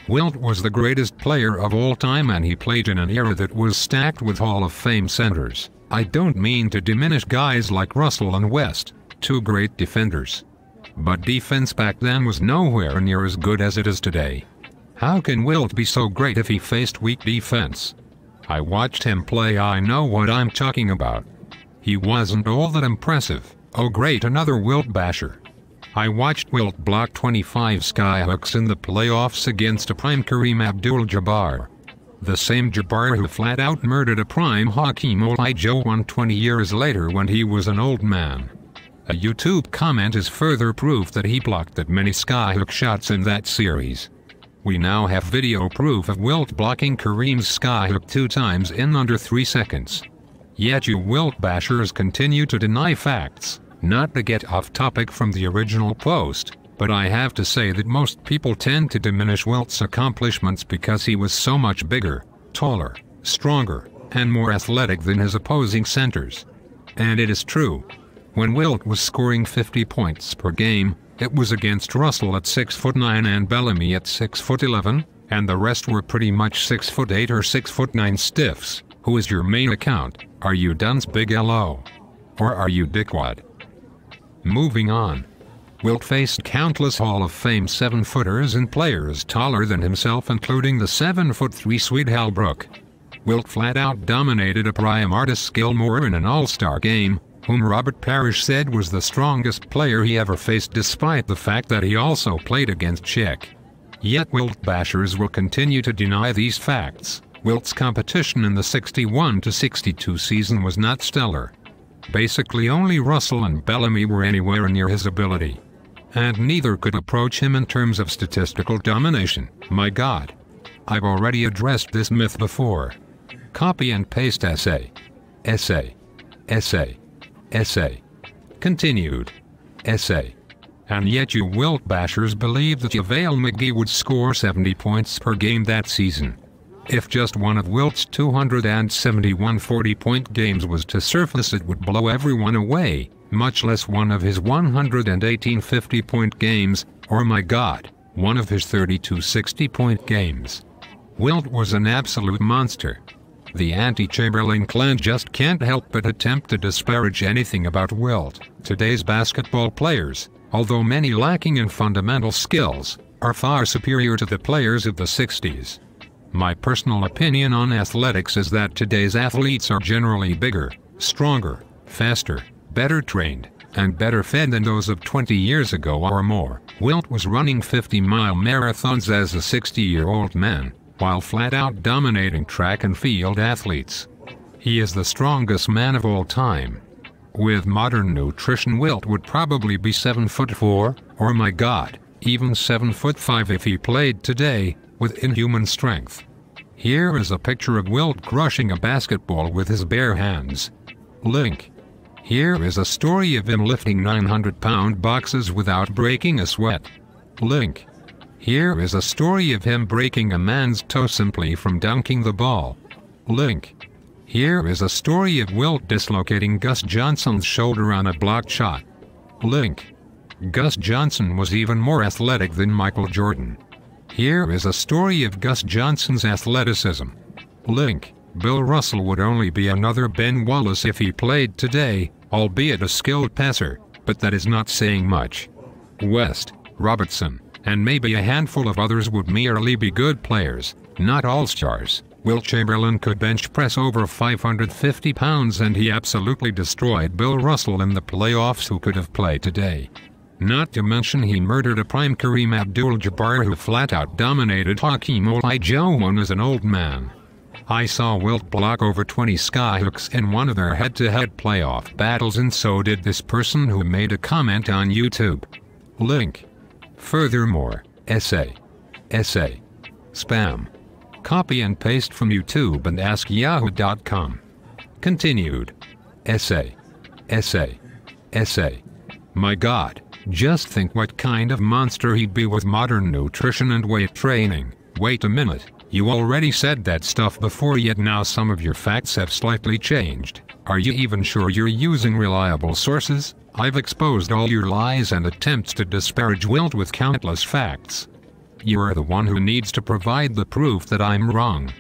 Wilt was the greatest player of all time, and he played in an era that was stacked with Hall of Fame centers. I don't mean to diminish guys like Russell and West, two great defenders. But defense back then was nowhere near as good as it is today. How can Wilt be so great if he faced weak defense? I watched him play, I know what I'm talking about. He wasn't all that impressive. Oh great, another Wilt basher. I watched Wilt block 25 skyhooks in the playoffs against a prime Kareem Abdul-Jabbar. The same Jabbar who flat out murdered a prime Hakeem Olajuwon 20 years later when he was an old man. A YouTube comment is further proof that he blocked that many skyhook shots in that series. We now have video proof of Wilt blocking Kareem's skyhook 2 times in under 3 seconds. Yet you Wilt bashers continue to deny facts. Not to get off topic from the original post, but I have to say that most people tend to diminish Wilt's accomplishments because he was so much bigger, taller, stronger, and more athletic than his opposing centers. And it is true. When Wilt was scoring 50 points per game, it was against Russell at 6'9" and Bellamy at 6'11", and the rest were pretty much 6'8" or 6'9" stiffs. Who is your main account? Are you Duns Big LO? Or are you Dickwad? Moving on. Wilt faced countless Hall of Fame 7-footers and players taller than himself, including the 7'3" Swede Halbrook. Wilt flat out dominated a prime Artis Gilmore in an all-star game, whom Robert Parrish said was the strongest player he ever faced, despite the fact that he also played against Shaq. Yet Wilt bashers will continue to deny these facts. Wilt's competition in the 61-62 season was not stellar. Basically only Russell and Bellamy were anywhere near his ability. And neither could approach him in terms of statistical domination. My God. I've already addressed this myth before. Copy and paste essay. Essay. Essay. Essay. Continued. Essay. And yet you Wilt bashers believe that JaVale McGee would score 70 points per game that season. If just one of Wilt's 271 40-point games was to surface, it would blow everyone away, much less one of his 118 50-point games, or my God, one of his 32 60-point games. Wilt was an absolute monster. The anti-Chamberlain clan just can't help but attempt to disparage anything about Wilt. Today's basketball players, although many lacking in fundamental skills, are far superior to the players of the 60s. My personal opinion on athletics is that today's athletes are generally bigger, stronger, faster, better trained, and better fed than those of 20 years ago or more. Wilt was running 50-mile marathons as a 60-year-old man, while flat-out dominating track and field athletes. He is the strongest man of all time. With modern nutrition, Wilt would probably be 7'4", or my God, even 7'5" if he played today, with inhuman strength. Here is a picture of Wilt crushing a basketball with his bare hands. Link. Here is a story of him lifting 900-pound boxes without breaking a sweat. Link. Here is a story of him breaking a man's toe simply from dunking the ball. Link. Here is a story of Wilt dislocating Gus Johnson's shoulder on a blocked shot. Link. Gus Johnson was even more athletic than Michael Jordan. Here is a story of Gus Johnson's athleticism. Link. Bill Russell would only be another Ben Wallace if he played today, albeit a skilled passer, but that is not saying much. West, Robertson, and maybe a handful of others would merely be good players, not all-stars. Wilt Chamberlain could bench press over 550 pounds, and he absolutely destroyed Bill Russell in the playoffs, who could have played today. Not to mention he murdered a prime Kareem Abdul-Jabbar who flat-out dominated Hakeem Olajuwon as an old man. I saw Wilt block over 20 skyhooks in one of their head-to-head playoff battles, and so did this person who made a comment on YouTube. Link. Furthermore, essay. Essay. Spam. Copy and paste from YouTube and AskYahoo.com. Continued. Essay. Essay. Essay. My God. Just think what kind of monster he'd be with modern nutrition and weight training. Wait a minute, you already said that stuff before, yet now some of your facts have slightly changed. Are you even sure you're using reliable sources? I've exposed all your lies and attempts to disparage Wilt with countless facts. You're the one who needs to provide the proof that I'm wrong.